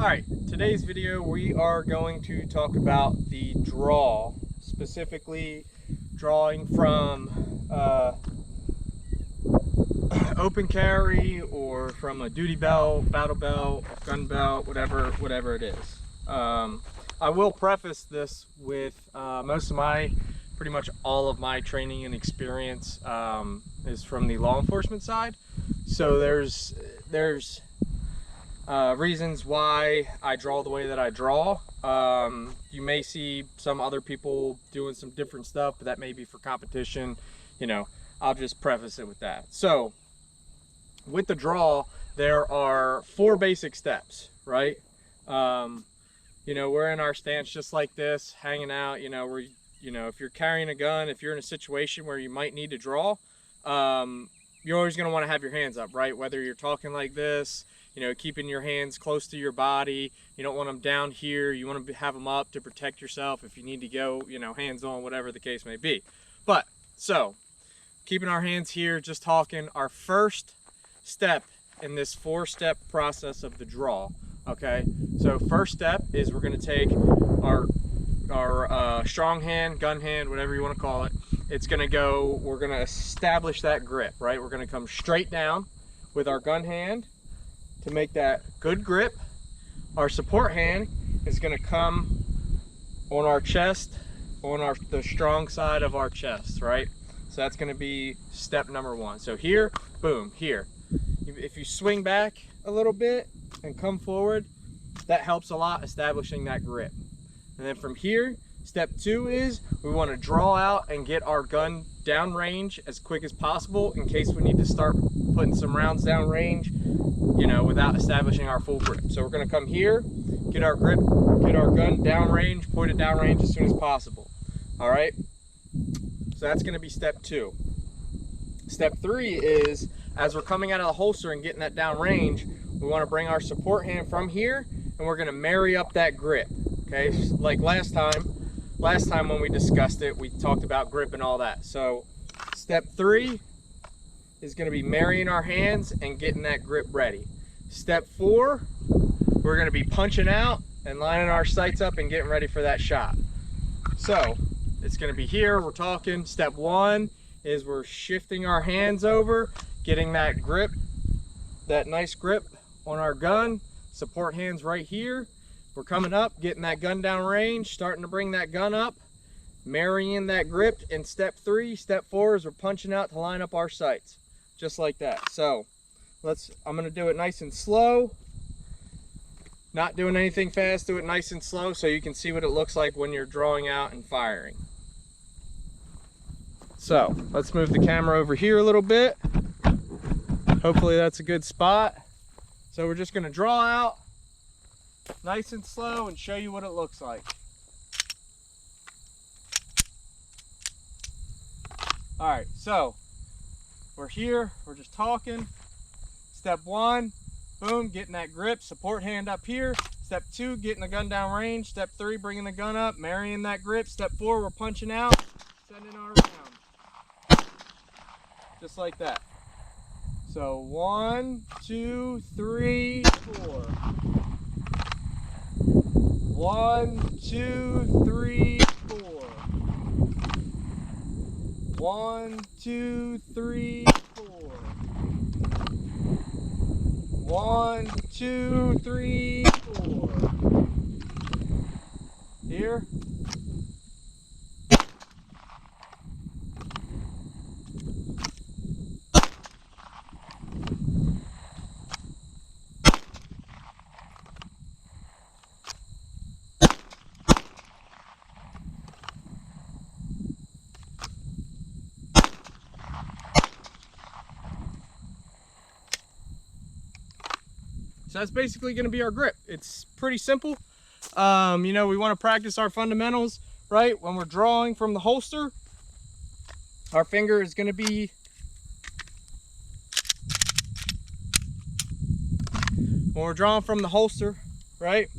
Alright, today's video we are going to talk about the draw, specifically drawing from open carry or from a duty belt, battle belt, gun belt, whatever it is. I will preface this with pretty much all of my training and experience is from the law enforcement side. So there's reasons why I draw the way that I draw. You may see some other people doing some different stuff, but that may be for competition. You know, I'll just preface it with that. So with the draw, there are 4 basic steps, right? You know, we're in our stance just like this, hanging out. You know, if you're carrying a gun, if you're in a situation where you might need to draw, you're always going to want to have your hands up, right? Whether you're talking like this, you know, keeping your hands close to your body. You don't want them down here. You want to have them up to protect yourself if you need to go, you know, hands on, whatever the case may be. But so keeping our hands here, just talking, our first step in this 4-step process of the draw. Okay, so first step is we're going to take our strong hand, gun hand, whatever you want to call it. It's going to go, we're going to establish that grip, right? We're going to come straight down with our gun hand to make that good grip. Our support hand is going to come on our chest, on the strong side of our chest, right? So that's going to be step number 1. So here, boom, here. If you swing back a little bit and come forward, that helps a lot establishing that grip. And then from here, step 2 is we want to draw out and get our gun down range as quick as possible in case we need to start putting some rounds down range, you know, without establishing our full grip. So we're going to come here, get our grip, get our gun down range, point it down range as soon as possible. All right, so that's going to be step 2. Step 3 is, as we're coming out of the holster and getting that down range, we want to bring our support hand from here and we're going to marry up that grip. Okay, like last time when we discussed it, we talked about grip and all that. So step 3 is going to be marrying our hands and getting that grip ready. Step 4, we're going to be punching out and lining our sights up and getting ready for that shot. So it's going to be here, we're talking. Step 1 is we're shifting our hands over, getting that grip, that nice grip on our gun. Support hands right here. We're coming up, getting that gun down range, starting to bring that gun up, marrying that grip. In step 3, step 4 is we're punching out to line up our sights, just like that. So I'm going to do it nice and slow, not doing anything fast, do it nice and slow so you can see what it looks like when you're drawing out and firing. So let's move the camera over here a little bit. Hopefully that's a good spot. So we're just going to draw out nice and slow and show you what it looks like. All right, so we're here, we're just talking. Step 1, boom, getting that grip, support hand up here. Step 2, getting the gun down range. Step 3, bringing the gun up, marrying that grip. Step 4, we're punching out, sending our round. Just like that. So 1, 2, 3, 4. 1, 2, 3, 4. 1, 2, 3, 4. 1, 2, 3, 4. Here. So that's basically going to be our grip. It's pretty simple. You know, we want to practice our fundamentals, right? When we're drawing from the holster, our finger is going to be when we're drawing from the holster, right?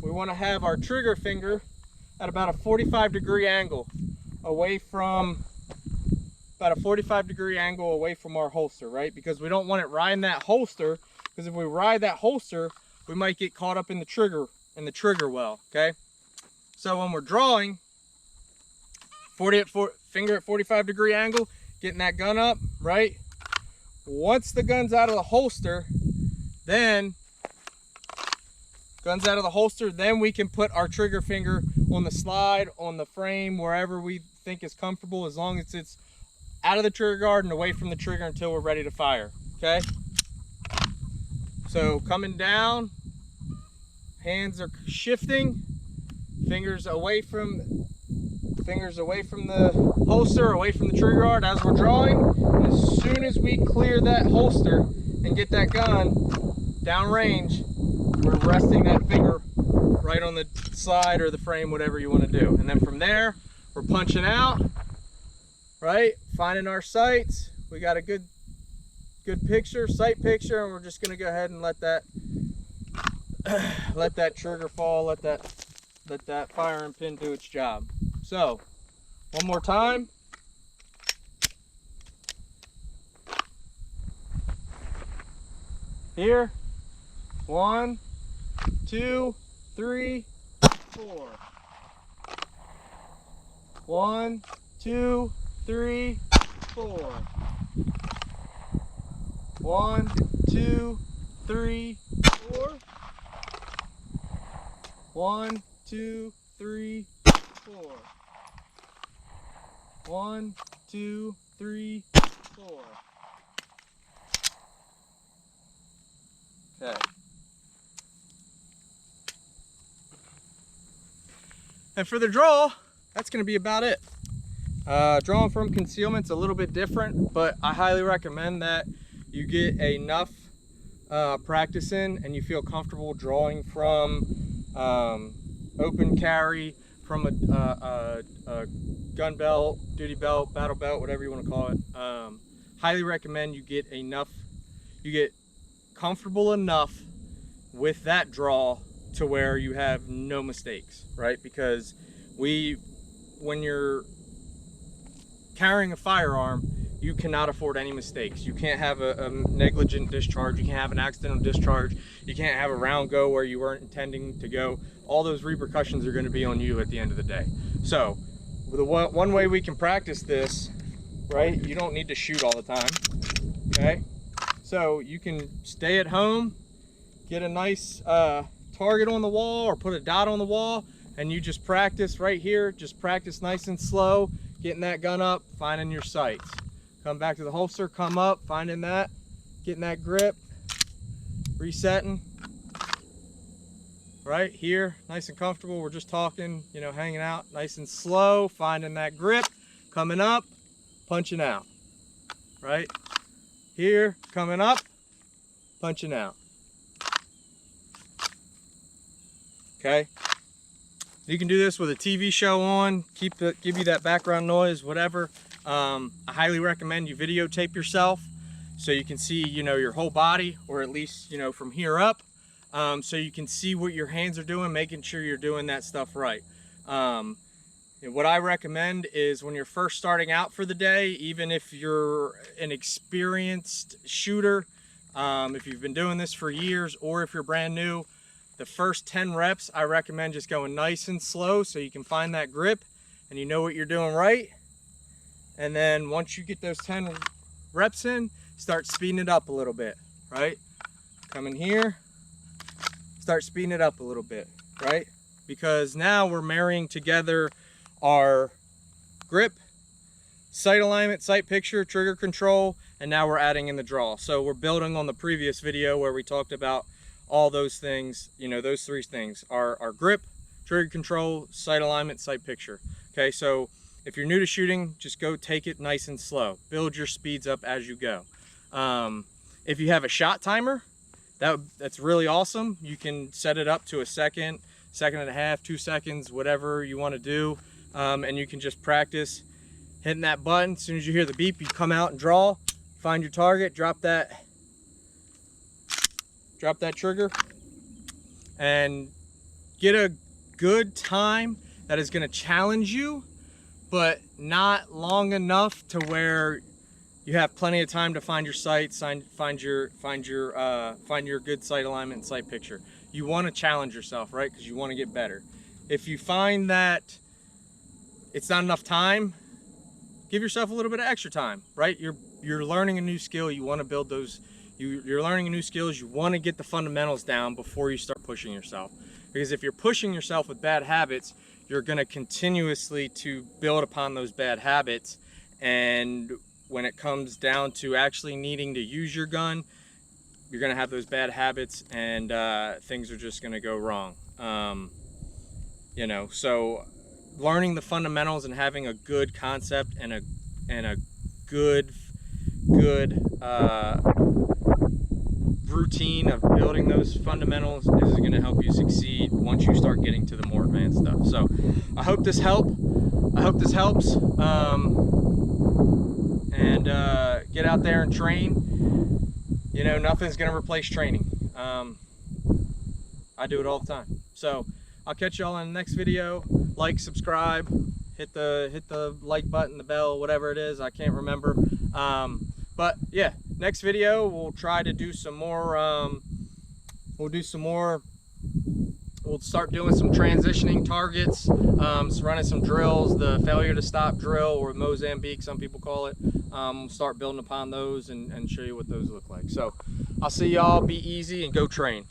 We want to have our trigger finger at about a 45-degree angle away from about a 45-degree angle away from our holster, right? Because we don't want it riding that holster, because if we ride that holster, we might get caught up in the trigger well, okay? So when we're drawing, finger at 45-degree angle, getting that gun up, right? Once the gun's out of the holster, then we can put our trigger finger on the slide, on the frame, wherever we think is comfortable, as long as it's out of the trigger guard and away from the trigger until we're ready to fire, okay? So coming down, hands are shifting, fingers away from the holster, away from the trigger guard as we're drawing. And as soon as we clear that holster and get that gun downrange, we're resting that finger right on the slide or the frame, whatever you want to do. And then from there, we're punching out, right? Finding our sights. We got a good picture, sight picture, and we're just gonna go ahead and let that trigger fall, let that firing pin do its job. So, one more time. Here, 1, 2, 3, 4. 1, 2, 3, 4. 1, 2, 3, 4. 1, 2, 3, 4. 1, 2, 3, 4. Okay. And for the draw, that's going to be about it. Drawing from concealment's a little bit different, but I highly recommend that you get enough practice in and you feel comfortable drawing from open carry, from a gun belt, duty belt, battle belt, whatever you want to call it. Highly recommend you get comfortable enough with that draw to where you have no mistakes, right? Because when you're carrying a firearm, you cannot afford any mistakes. You can't have a negligent discharge. You can't have an accidental discharge. You can't have a round go where you weren't intending to go. All those repercussions are going to be on you at the end of the day. So the one way we can practice this, right? You don't need to shoot all the time, okay? So you can stay at home, get a nice target on the wall or put a dot on the wall, and you just practice right here. Just practice nice and slow, getting that gun up, finding your sights. Come back to the holster, come up, finding that, getting that grip, resetting. Right here, nice and comfortable. We're just talking, you know, hanging out, nice and slow, finding that grip, coming up, punching out. Right here, coming up, punching out. Okay. You can do this with a TV show on, give you that background noise, whatever. I highly recommend you videotape yourself so you can see, you know, your whole body, or at least, you know, from here up, so you can see what your hands are doing, making sure you're doing that stuff right. What I recommend is when you're first starting out for the day, even if you're an experienced shooter, if you've been doing this for years, or if you're brand new, the first 10 reps, I recommend just going nice and slow so you can find that grip and you know what you're doing right. And then once you get those 10 reps in, start speeding it up a little bit, right? Come in here, start speeding it up a little bit, right? Because now we're marrying together our grip, sight alignment, sight picture, trigger control, and now we're adding in the draw. So we're building on the previous video where we talked about all those things, you know, those three things are our grip, trigger control, sight alignment, sight picture. Okay, so if you're new to shooting, just go take it nice and slow. Build your speeds up as you go. If you have a shot timer, that's really awesome. You can set it up to a second, second and a half, 2 seconds, whatever you want to do. And you can just practice hitting that button. As soon as you hear the beep, you come out and draw, find your target, drop that trigger, and get a good time that is going to challenge you, but not long enough to where you have plenty of time to find your sights, find your good sight alignment and sight picture. you want to challenge yourself, right? Because you want to get better. If you find that it's not enough time, give yourself a little bit of extra time, right? You're learning a new skill. You want to build those. You're learning new skills. You want to get the fundamentals down before you start pushing yourself. Because if you're pushing yourself with bad habits, you're going to continuously to build upon those bad habits. And when it comes down to actually needing to use your gun, you're going to have those bad habits, and things are just going to go wrong. You know, so learning the fundamentals and having a good concept and a good routine of building those fundamentals is going to help you succeed once you start getting to the more advanced stuff. So I hope this helps. And get out there and train. You know, nothing's going to replace training. I do it all the time. So I'll catch y'all in the next video. Like, subscribe, hit the like button, the bell, whatever it is. I can't remember. But yeah, next video we'll try to do some more. We'll start doing some transitioning targets, running some drills, the failure to stop drill, or Mozambique, some people call it. We'll start building upon those and show you what those look like. So I'll see y'all. Be easy and go train.